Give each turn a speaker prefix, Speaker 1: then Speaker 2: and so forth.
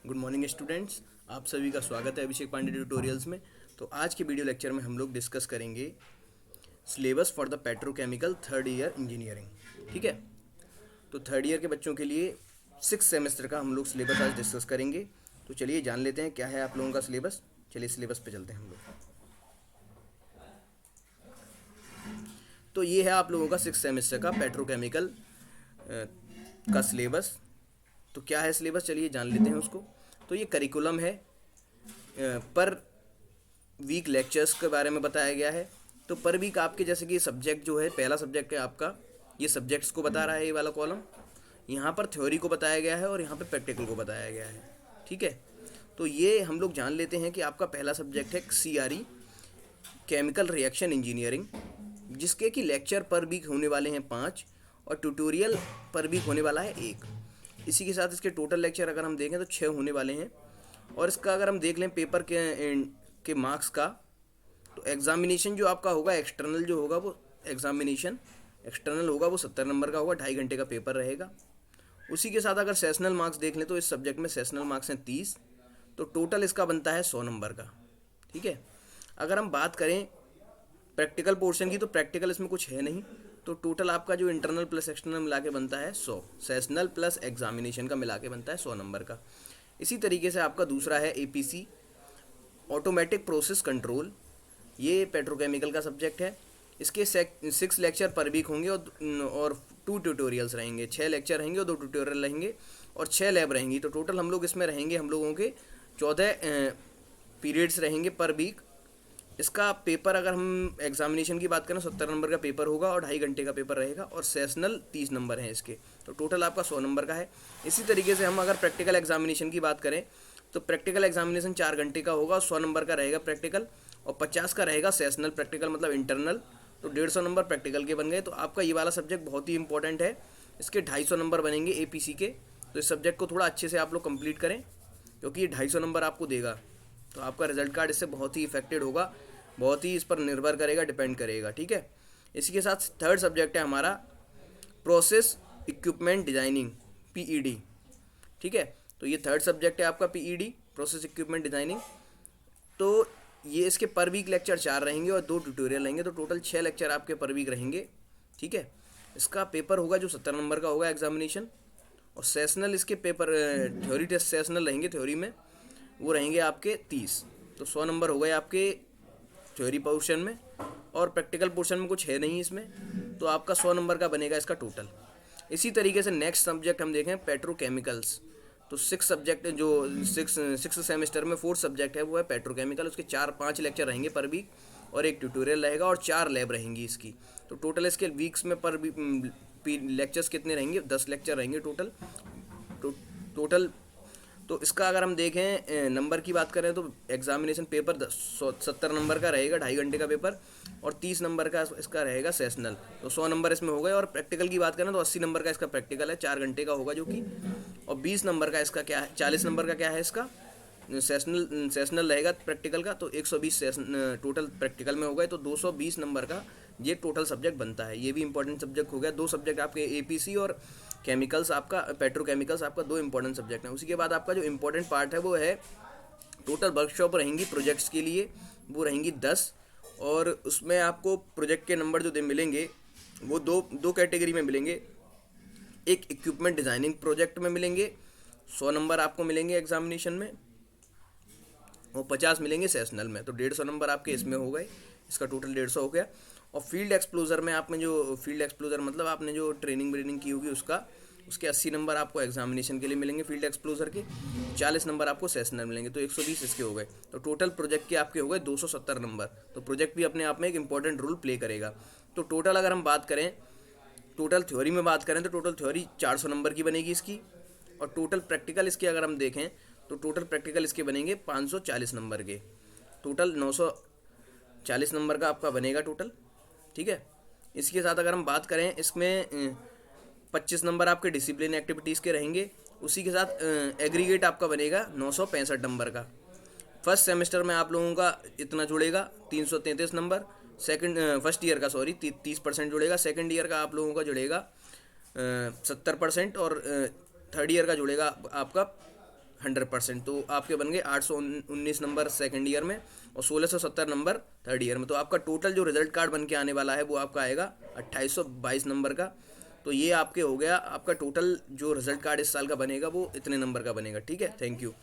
Speaker 1: Good morning students, आप सभी का स्वागत है अभिषेक पांडे ट्यूटोरियल्स में। तो आज के वीडियो लेक्चर में हम लोग डिस्कस करेंगे syllabus for the petrochemical third year engineering. ठीक है, तो थर्ड ईयर के बच्चों के लिए 6 सेमेस्टर का हम लोग सिलेबस आज डिस्कस करेंगे। तो चलिए जान लेते हैं क्या है आप लोगों का सिलेबस। चलिए सिलेबस पे चलते हैं हम लोग। तो ये है आप लोगों का 6 सेमेस्टर का पेट्रोकेमिकल का सिलेबस। तो क्या है सिलेबस, चलिए जान लेते हैं उसको। तो ये करिकुलम है, पर वीक लेक्चर्स के बारे में बताया गया है। तो पर वीक आपके जैसे कि सब्जेक्ट जो है, पहला सब्जेक्ट है आपका, ये सब्जेक्ट्स को बता रहा है ये वाला कॉलम। यहाँ पर थ्योरी को बताया गया है और यहाँ पे प्रैक्टिकल को बताया गया है। ठीक है, तो ये हम लोग जान लेते हैं कि आपका पहला सब्जेक्ट है CRE, केमिकल रिएक्शन इंजीनियरिंग, जिसके कि लेक्चर पर वीक होने वाले हैं 5 और ट्यूटोरियल पर वीक होने वाला है 1। इसी के साथ इसके टोटल लेक्चर अगर हम देखें तो 6 होने वाले हैं। और इसका अगर हम देख लें पेपर के मार्क्स का, तो एग्जामिनेशन जो आपका होगा, एक्सटर्नल जो होगा वो एग्जामिनेशन एक्सटर्नल होगा, वो 70 नंबर का होगा, 2.5 घंटे का पेपर रहेगा। उसी के साथ अगर सेशनल मार्क्स देख लें तो इस सब्जेक्ट में सेशनल मार्क्स हैं 30, तो टोटल इसका बनता है 100 नंबर का। ठीक है, अगर हम बात करें प्रैक्टिकल पोर्शन की, तो प्रैक्टिकल इसमें कुछ है नहीं। तो टोटल आपका जो इंटरनल प्लस एक्सटर्नल मिला के बनता है 100, सेशनल प्लस एग्जामिनेशन का मिला के बनता है 100 नंबर का। इसी तरीके से आपका दूसरा है APC, ऑटोमेटिक प्रोसेस कंट्रोल। ये पेट्रोकेमिकल का सब्जेक्ट है। इसके 6 लेक्चर पर वीक होंगे और 2 ट्यूटोरियल्स रहेंगे। 6 लेक्चर रहेंगे और 2 ट्यूटोरियल रहेंगे और 6 लैब रहेंगी। तो टोटल हम लोग इसमें रहेंगे, हम लोगों के 14 पीरियड्स रहेंगे पर वीक। इसका पेपर अगर हम एग्जामिनेशन की बात करें 70 नंबर का पेपर होगा और 2.5 घंटे का पेपर रहेगा और सेशनल 30 नंबर हैं इसके। तो टोटल आपका 100 नंबर का है। इसी तरीके से हम अगर प्रैक्टिकल एग्जामिनेशन की बात करें तो प्रैक्टिकल एग्जामिनेशन 4 घंटे का होगा, 100 नंबर का रहेगा प्रैक्टिकल और 50 का रहेगा सेशनल प्रैक्टिकल, मतलब इंटरनल। तो 150 नंबर प्रैक्टिकल के बन गए। तो आपका ये वाला सब्जेक्ट बहुत ही इंपॉर्टेंट है। इसके 250 नंबर बनेंगे APC के। तो इस सब्जेक्ट को थोड़ा अच्छे से आप लोग कंप्लीट करें, क्योंकि ये 250 नंबर आपको देगा। तो आपका रिजल्ट कार्ड इससे बहुत ही इफेक्टेड होगा, बहुत ही इस पर निर्भर करेगा, डिपेंड करेगा। ठीक है, इसी के साथ थर्ड सब्जेक्ट है हमारा प्रोसेस इक्विपमेंट डिज़ाइनिंग, PED। ठीक है, तो ये थर्ड सब्जेक्ट है आपका PED, प्रोसेस इक्विपमेंट डिज़ाइनिंग। तो ये इसके पर वीक लेक्चर 4 रहेंगे और 2 ट्यूटोरियल रहेंगे। तो टोटल 6 लेक्चर आपके पर वीक रहेंगे। ठीक है, इसका पेपर होगा जो 70 नंबर का होगा एग्जामिनेशन, और सेशनल इसके पेपर थ्योरी टेस्ट सेशनल रहेंगे, थ्योरी में वो रहेंगे आपके 30। तो 100 नंबर हो गए आपके थ्योरी पोर्शन में, और प्रैक्टिकल पोर्शन में कुछ है नहीं इसमें। तो आपका 100 नंबर का बनेगा इसका टोटल। इसी तरीके से नेक्स्ट सब्जेक्ट हम देखें पेट्रोकेमिकल्स। तो 6 सब्जेक्ट जो 6 सेमेस्टर में 4 सब्जेक्ट है वो है पेट्रोकेमिकल। उसके 4-5 लेक्चर रहेंगे पर वीक और 1 ट्यूटोरियल रहेगा और 4 लैब रहेंगी इसकी। तो टोटल इसके वीक्स में पर लेक्चर्स कितने रहेंगे, 10 लेक्चर रहेंगे टोटल। टोटल तो इसका अगर हम देखें नंबर की बात करें तो एग्जामिनेशन पेपर 70 नंबर का रहेगा, 2.5 घंटे का पेपर, और 30 नंबर का इसका रहेगा सेशनल। तो 100 नंबर इसमें हो गए। और प्रैक्टिकल की बात करें तो 80 नंबर का इसका प्रैक्टिकल है, 4 घंटे का होगा जो कि, और 20 नंबर का इसका क्या है, 40 नंबर का क्या है इसका सेशनल रहेगा प्रैक्टिकल का। तो 120 टोटल प्रैक्टिकल में हो गए। तो 220 नंबर का ये टोटल सब्जेक्ट बनता है। ये भी इंपॉर्टेंट सब्जेक्ट हो गया। 2 सब्जेक्ट आपके APC और केमिकल्स, आपका पेट्रोकेमिकल्स आपका 2 इंपॉर्टेंट सब्जेक्ट हैं। उसी के बाद आपका जो इंपॉर्टेंट पार्ट है वो है टोटल वर्कशॉप रहेंगी प्रोजेक्ट्स के लिए, वो रहेंगी 10। और उसमें आपको प्रोजेक्ट के नंबर जो मिलेंगे वो दो कैटेगरी में मिलेंगे। एक इक्विपमेंट डिज़ाइनिंग प्रोजेक्ट में मिलेंगे, 100 नंबर आपको मिलेंगे एग्जामिनेशन में, और 50 मिलेंगे सेशनल में। तो 150 नंबर आपके इसमें हो गए। इसका टोटल 150 हो गया। और फील्ड एक्सप्लोजर में आपने जो फील्ड एक्सप्लोजर मतलब आपने जो ट्रेनिंग की होगी उसके 80 नंबर आपको एग्जामिनेशन के लिए मिलेंगे फील्ड एक्सप्लोजर के, 40 नंबर आपको सेशनल मिलेंगे। तो 120 इसके हो गए। तो टोटल प्रोजेक्ट के आपके हो गए 270 नंबर। तो प्रोजेक्ट भी अपने आप में एक इंपॉर्टेंट रोल प्ले करेगा। तो टोटल अगर हम बात करें, टोटल थ्योरी में बात करें तो टोटल थ्योरी 400 नंबर की बनेगी इसकी, और टोटल प्रैक्टिकल इसके अगर हम देखें तो टोटल प्रैक्टिकल इसके बनेंगे 540 नंबर के। टोटल 940 नंबर का आपका बनेगा टोटल। ठीक है, इसके साथ अगर हम बात करें इसमें 25 नंबर आपके डिसिप्लिन एक्टिविटीज़ के रहेंगे। उसी के साथ एग्रीगेट आपका बनेगा 965 नंबर का। फर्स्ट सेमेस्टर में आप लोगों का इतना जुड़ेगा 333 नंबर। फर्स्ट ईयर का 30% जुड़ेगा। सेकंड ईयर का आप लोगों का जुड़ेगा 70%, और थर्ड ईयर का जुड़ेगा आपका 100%। तो आपके बन गए 819 नंबर सेकंड ईयर में और 1670 नंबर थर्ड ईयर में। तो आपका टोटल जो रिजल्ट कार्ड बन के आने वाला है वो आपका आएगा 2822 नंबर का। तो ये आपके हो गया, आपका टोटल जो रिजल्ट कार्ड इस साल का बनेगा वो इतने नंबर का बनेगा। ठीक है, थैंक यू।